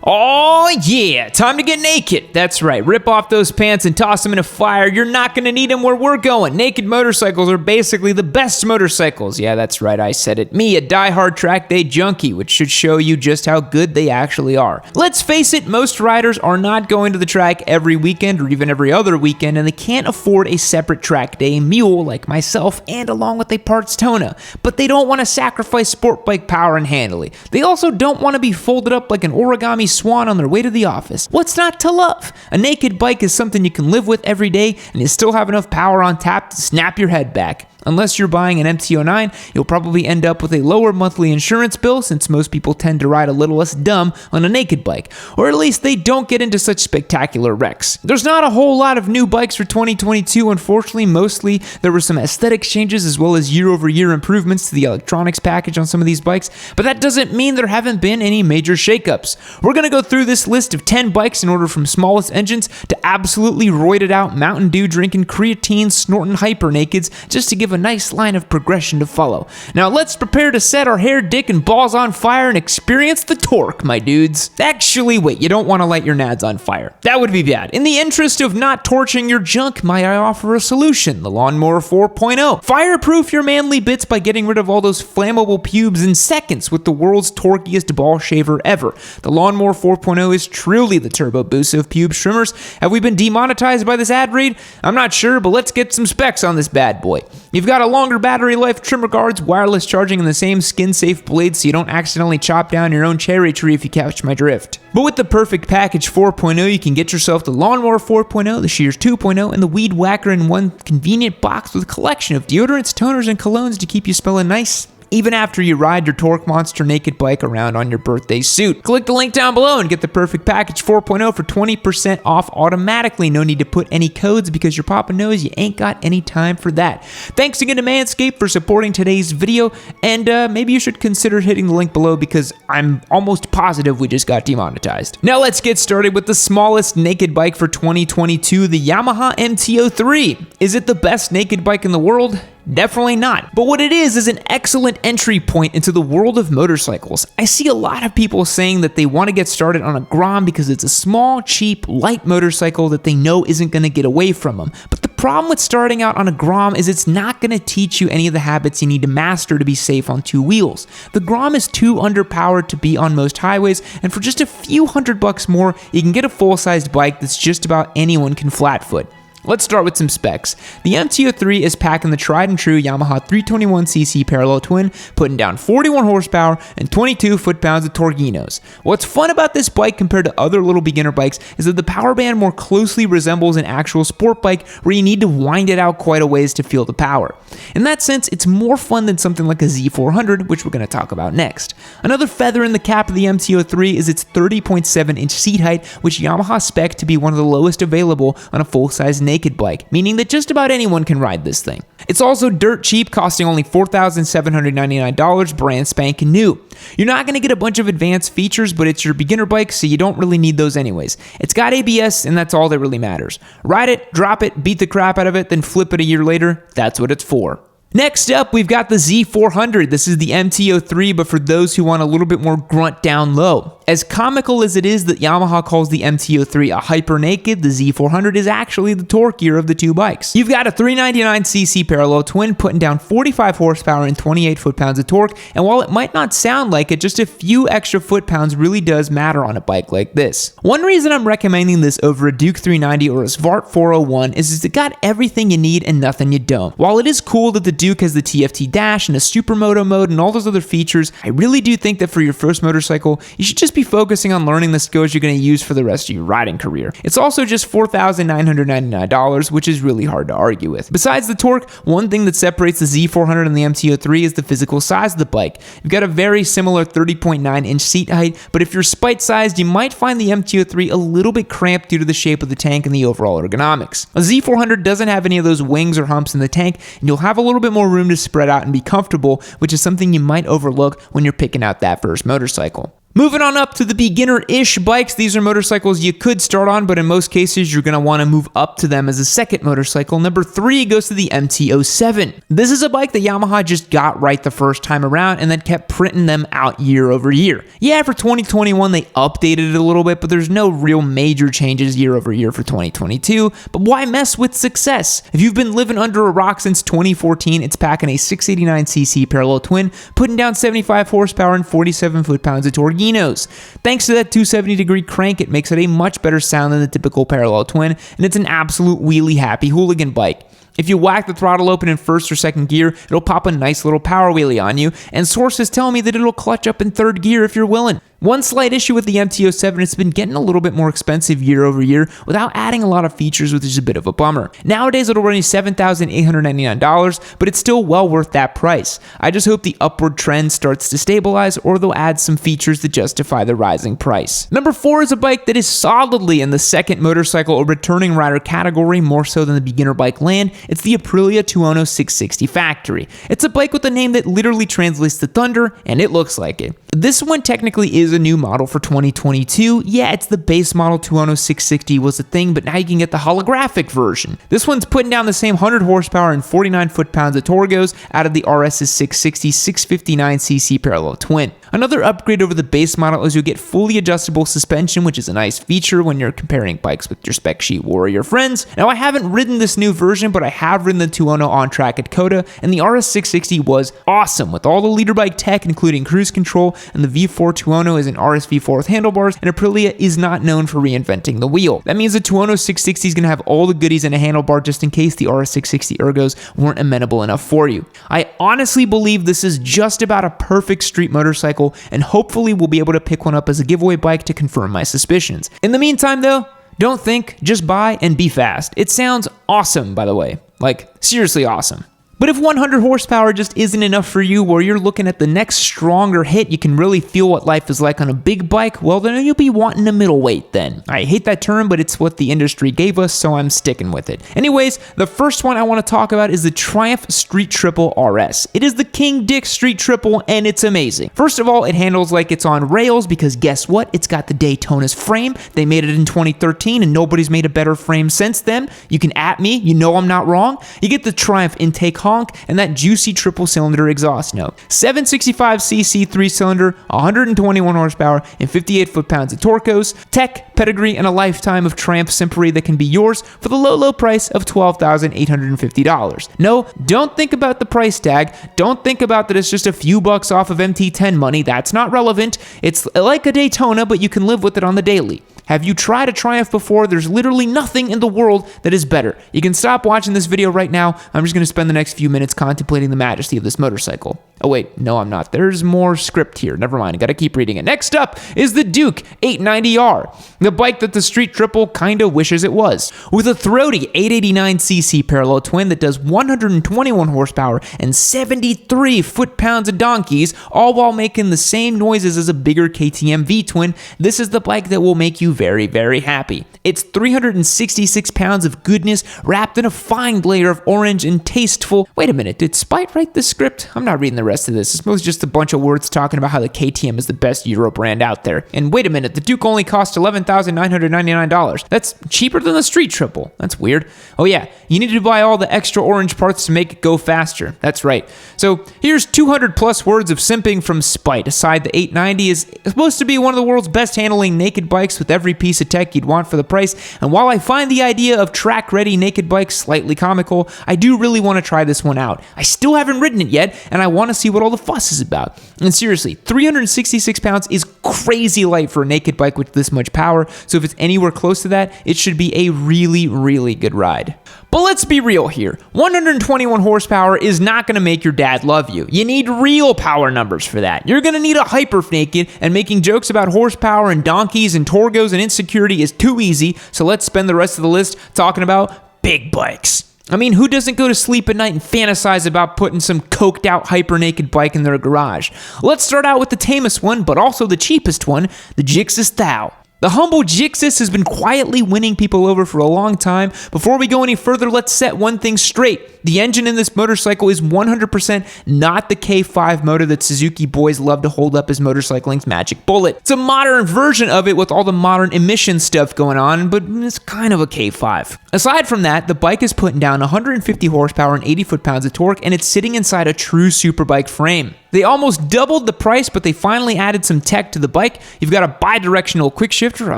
Oh yeah, time to get naked. That's right, rip off those pants and toss them in a fire. You're not gonna need them where we're going. Naked motorcycles are basically the best motorcycles. Yeah, that's right, I said it. Me, a diehard track day junkie, which should show you just how good they actually are. Let's face it, most riders are not going to the track every weekend or even every other weekend, and they can't afford a separate track day mule like myself and along with a parts toner. But they don't want to sacrifice sport bike power and handling. They also don't want to be folded up like an origami swan on their way to the office. What's not to love? A naked bike is something you can live with every day and you still have enough power on tap to snap your head back. Unless you're buying an MT09, you'll probably end up with a lower monthly insurance bill since most people tend to ride a little less dumb on a naked bike, or at least they don't get into such spectacular wrecks. There's not a whole lot of new bikes for 2022, unfortunately. Mostly there were some aesthetic changes as well as year-over-year improvements to the electronics package on some of these bikes, but that doesn't mean there haven't been any major shakeups. We're going to go through this list of 10 bikes in order from smallest engines to absolutely roided out Mountain Dew drinking, creatine snorting hyper nakeds, just to give a nice line of progression to follow. Now let's prepare to set our hair, dick, and balls on fire and experience the torque, my dudes. Actually, wait, you don't want to light your nads on fire. That would be bad. In the interest of not torching your junk, might I offer a solution? The Lawnmower 4.0. Fireproof your manly bits by getting rid of all those flammable pubes in seconds with the world's torquiest ball shaver ever. The Lawnmower 4.0 is truly the Turbo Busa of pube trimmers. Have we been demonetized by this ad read? I'm not sure, but let's get some specs on this bad boy. You've got a longer battery life, trimmer guards, wireless charging, and the same skin-safe blades so you don't accidentally chop down your own cherry tree if you catch my drift. But with the perfect package 4.0, you can get yourself the Lawnmower 4.0, the Shears 2.0, and the Weed Whacker in one convenient box with a collection of deodorants, toners, and colognes to keep you smelling nice, even after you ride your torque monster naked bike around on your birthday suit. Click the link down below and get the perfect package 4.0 for 20% off automatically. No need to put any codes because your papa knows you ain't got any time for that. Thanks again to Manscaped for supporting today's video, and maybe you should consider hitting the link below because I'm almost positive we just got demonetized. Now let's get started with the smallest naked bike for 2022, the Yamaha MT03. Is it the best naked bike in the world? Definitely not. But what it is an excellent entry point into the world of motorcycles. I see a lot of people saying that they want to get started on a Grom because it's a small, cheap, light motorcycle that they know isn't going to get away from them. But the problem with starting out on a Grom is it's not going to teach you any of the habits you need to master to be safe on two wheels. The Grom is too underpowered to be on most highways, and for just a few $100 more, you can get a full-sized bike that's just about anyone can flatfoot. Let's start with some specs. The MT03 is packing the tried and true Yamaha 321cc parallel twin, putting down 41 horsepower and 22 foot-pounds of torquinos. What's fun about this bike compared to other little beginner bikes is that the power band more closely resembles an actual sport bike where you need to wind it out quite a ways to feel the power. In that sense, it's more fun than something like a Z400, which we're going to talk about next. Another feather in the cap of the MT03 is its 30.7-inch seat height, which Yamaha spec to be one of the lowest available on a full-size naked bike, meaning that just about anyone can ride this thing. It's also dirt cheap, costing only $4,799 brand spanking new. You're not going to get a bunch of advanced features, but it's your beginner bike, so you don't really need those anyways. It's got ABS, and that's all that really matters. Ride it, drop it, beat the crap out of it, then flip it a year later. That's what it's for. Next up, we've got the Z400. This is the MT03, but for those who want a little bit more grunt down low. As comical as it is that Yamaha calls the MT03 a hyper naked, the Z400 is actually the torquier of the two bikes. You've got a 399cc parallel twin putting down 45 horsepower and 28 foot-pounds of torque, and while it might not sound like it, just a few extra foot-pounds really does matter on a bike like this. One reason I'm recommending this over a Duke 390 or a Svart 401 is it got everything you need and nothing you don't. While it is cool that the Duke has the TFT dash and a supermoto mode and all those other features, I really do think that for your first motorcycle, you should just be focusing on learning the skills you're going to use for the rest of your riding career. It's also just $4,999, which is really hard to argue with. Besides the torque, one thing that separates the Z400 and the MT03 is the physical size of the bike. You've got a very similar 30.9-inch seat height, but if you're spite-sized, you might find the MT03 a little bit cramped due to the shape of the tank and the overall ergonomics. A Z400 doesn't have any of those wings or humps in the tank, and you'll have a little bit more room to spread out and be comfortable, which is something you might overlook when you're picking out that first motorcycle. Moving on up to the beginner-ish bikes, these are motorcycles you could start on, but in most cases, you're going to want to move up to them as a second motorcycle. Number 3 goes to the MT07. This is a bike that Yamaha just got right the first time around and then kept printing them out year over year. Yeah, for 2021, they updated it a little bit, but there's no real major changes year over year for 2022. But why mess with success? If you've been living under a rock since 2014, it's packing a 689cc parallel twin, putting down 75 horsepower and 47 foot-pounds of torque. Thanks to that 270-degree crank, it makes it a much better sound than the typical parallel twin, and it's an absolute wheelie-happy hooligan bike. If you whack the throttle open in first or second gear, it'll pop a nice little power wheelie on you, and sources tell me that it'll clutch up in third gear if you're willing. One slight issue with the MT07, it's been getting a little bit more expensive year over year without adding a lot of features, which is a bit of a bummer. Nowadays, it'll run you $7,899, but it's still well worth that price. I just hope the upward trend starts to stabilize, or they'll add some features that justify the rising price. Number 4 is a bike that is solidly in the second motorcycle or returning rider category, more so than the beginner bike land. It's the Aprilia Tuono 660 Factory. It's a bike with a name that literally translates to thunder, and it looks like it. This one technically is a new model for 2022. Yeah, it's the base model Tuono 660 was a thing, but now you can get the holographic version. This one's putting down the same 100 horsepower and 49 foot-pounds of torgos out of the RS's 660 659cc parallel twin. Another upgrade over the base model is you'll get fully adjustable suspension, which is a nice feature when you're comparing bikes with your spec sheet warrior friends. Now, I haven't ridden this new version, but I have ridden the Tuono on track at Coda, and the RS660 was awesome with all the leader bike tech, including cruise control, and the V4 Tuono is an RS-V4 with handlebars, and Aprilia is not known for reinventing the wheel. That means the Tuono 660 is going to have all the goodies in a handlebar just in case the RS660 ergos weren't amenable enough for you. I honestly believe this is just about a perfect street motorcycle, and hopefully we'll be able to pick one up as a giveaway bike to confirm my suspicions. In the meantime though, don't think, just buy and be fast. It sounds awesome, by the way. Like, seriously awesome. But if 100 horsepower just isn't enough for you, or you're looking at the next stronger hit, you can really feel what life is like on a big bike, well then you'll be wanting a middleweight then. I hate that term, but it's what the industry gave us, so I'm sticking with it. Anyways, the first one I want to talk about is the Triumph Street Triple RS. It is the King Dick Street Triple, and it's amazing. First of all, it handles like it's on rails, because guess what? It's got the Daytona's frame. They made it in 2013, and nobody's made a better frame since then. You can at me, you know I'm not wrong. You get the Triumph intake honk, and that juicy triple cylinder exhaust note. 765cc 3-cylinder, 121 horsepower, and 58 foot-pounds of torcos, tech, pedigree, and a lifetime of Triumph Simpery that can be yours for the low price of $12,850. No, don't think about the price tag. Don't think about that it's just a few bucks off of MT10 money. That's not relevant. It's like a Daytona, but you can live with it on the daily. Have you tried a Triumph before? There's literally nothing in the world that is better. You can stop watching this video right now. I'm just going to spend the next few minutes contemplating the majesty of this motorcycle. Oh wait, no I'm not. There's more script here. Never mind, I gotta keep reading it. Next up is the Duke 890R, the bike that the Street Triple kinda wishes it was. With a throaty 889cc parallel twin that does 121 horsepower and 73 foot-pounds of donkeys, all while making the same noises as a bigger KTM V-twin, this is the bike that will make you very, very happy. It's 366 pounds of goodness wrapped in a fine layer of orange and tasteful... Wait a minute, did Spite write this script? I'm not reading the rest of this. It's mostly just a bunch of words talking about how the KTM is the best Euro brand out there. And wait a minute, the Duke only cost $11,999. That's cheaper than the Street Triple. That's weird. Oh yeah, you need to buy all the extra orange parts to make it go faster. That's right. So here's 200 plus words of simping from Spite. Aside, the 890 is supposed to be one of the world's best handling naked bikes with every piece of tech you'd want for the price. And while I find the idea of track-ready naked bikes slightly comical, I do really want to try this one out. I still haven't ridden it yet, and I want to see what all the fuss is about. And seriously, 366 pounds is crazy light for a naked bike with this much power, so if it's anywhere close to that, it should be a really, really good ride. But let's be real here. 121 horsepower is not going to make your dad love you. You need real power numbers for that. You're going to need a hyper naked, and making jokes about horsepower and donkeys and torgos and insecurity is too easy, so let's spend the rest of the list talking about big bikes. I mean, who doesn't go to sleep at night and fantasize about putting some coked out hyper naked bike in their garage? Let's start out with the tamest one, but also the cheapest one, the Jixus Thou. The humble Jixus has been quietly winning people over for a long time. Before we go any further, let's set one thing straight. The engine in this motorcycle is 100% not the K5 motor that Suzuki boys love to hold up as motorcycling's magic bullet. It's a modern version of it with all the modern emission stuff going on, but it's kind of a K5. Aside from that, the bike is putting down 150 horsepower and 80 foot-pounds of torque, and it's sitting inside a true superbike frame. They almost doubled the price, but they finally added some tech to the bike. You've got a bi-directional quick shifter. I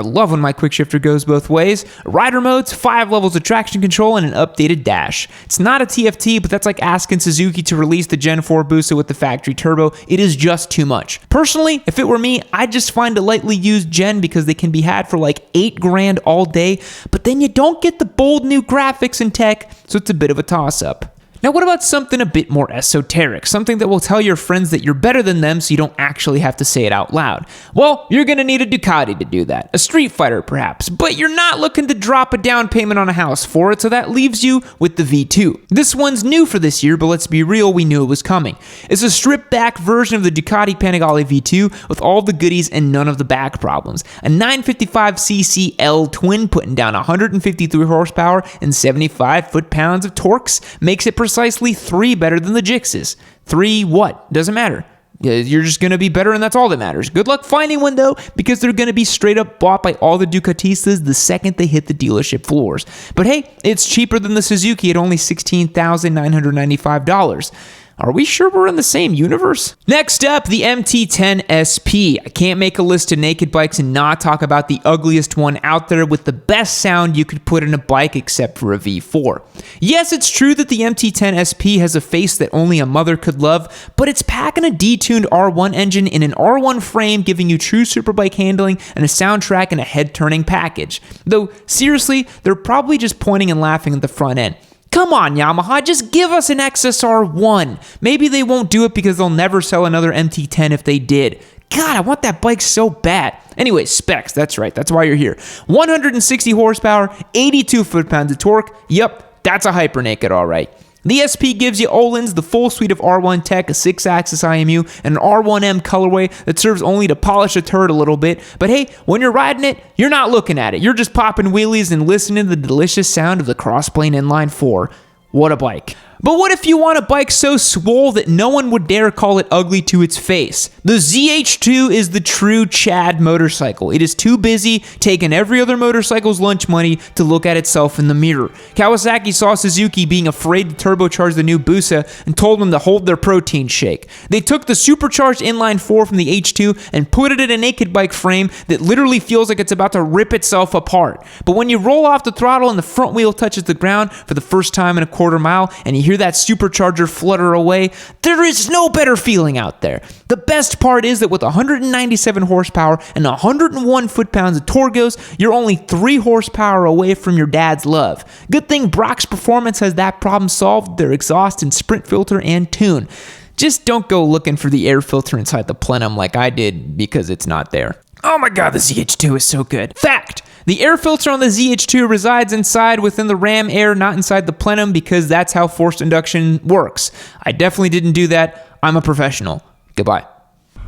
love when my quick shifter goes both ways. Rider modes, 5 levels of traction control, and an updated dash. It's not a TFT, but that's like asking Suzuki to release the Gen 4 Busa with the factory turbo. It is just too much. Personally, if it were me, I'd just find a lightly used Gen because they can be had for like $8 grand all day, but then you don't get the bold new graphics and tech, so it's a bit of a toss-up. Now, what about something a bit more esoteric? Something that will tell your friends that you're better than them so you don't actually have to say it out loud. Well, you're gonna need a Ducati to do that. A Street Fighter, perhaps. But you're not looking to drop a down payment on a house for it, so that leaves you with the V2. This one's new for this year, but let's be real, we knew it was coming. It's a stripped-back version of the Ducati Panigale V2 with all the goodies and none of the back problems. A 955cc L twin putting down 153 horsepower and 75 foot-pounds of torques makes it precisely 3 better than the Jixus. 3 what? Doesn't matter. You're just going to be better, and that's all that matters. Good luck finding one, though, because they're going to be straight up bought by all the Ducatistas the second they hit the dealership floors. But hey, it's cheaper than the Suzuki at only $16,995. Are we sure we're in the same universe? Next up, the MT10 SP. I can't make a list of naked bikes and not talk about the ugliest one out there with the best sound you could put in a bike except for a V4. Yes, it's true that the MT10 SP has a face that only a mother could love, but it's packing a detuned R1 engine in an R1 frame, giving you true superbike handling and a soundtrack in a head-turning package. Though, seriously, they're probably just pointing and laughing at the front end. Come on, Yamaha, just give us an XSR1. Maybe they won't do it because they'll never sell another MT10 if they did. God, I want that bike so bad. Anyway, specs, that's right, that's why you're here. 160 horsepower, 82 foot-pounds of torque. Yep, that's a hyper naked, all right. The SP gives you Öhlins, the full suite of R1 tech, a 6-axis IMU, and an R1M colorway that serves only to polish a turd a little bit. But hey, when you're riding it, you're not looking at it. You're just popping wheelies and listening to the delicious sound of the crossplane inline 4. What a bike. But what if you want a bike so swole that no one would dare call it ugly to its face? The ZH2 is the true Chad motorcycle. It is too busy taking every other motorcycle's lunch money to look at itself in the mirror. Kawasaki saw Suzuki being afraid to turbocharge the new Busa and told them to hold their protein shake. They took the supercharged inline 4 from the H2 and put it in a naked bike frame that literally feels like it's about to rip itself apart. But when you roll off the throttle and the front wheel touches the ground for the first time in a quarter mile and you hear that supercharger flutter away, there is no better feeling out there. The best part is that with 197 horsepower and 101 foot-pounds of Torgos, you're only 3 horsepower away from your dad's love. Good thing Brock's Performance has that problem solved, their exhaust and sprint filter and tune. Just don't go looking for the air filter inside the plenum like I did, because it's not there. Oh my god, the ZH2 is so good. Fact! The air filter on the ZH2 resides inside within the ram air, not inside the plenum, because that's how forced induction works. I definitely didn't do that. I'm a professional. Goodbye.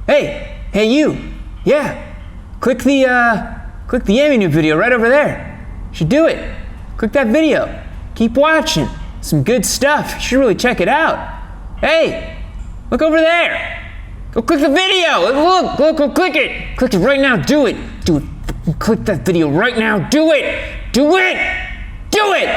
Hey you. Yeah. Click the Yami new video right over there. You should do it. Click that video. Keep watching. Some good stuff. You should really check it out. Hey, look over there. Go click the video. Look, go click it. Click it right now. Do it. Do it. Click that video right now. Do it. Do it. Do it.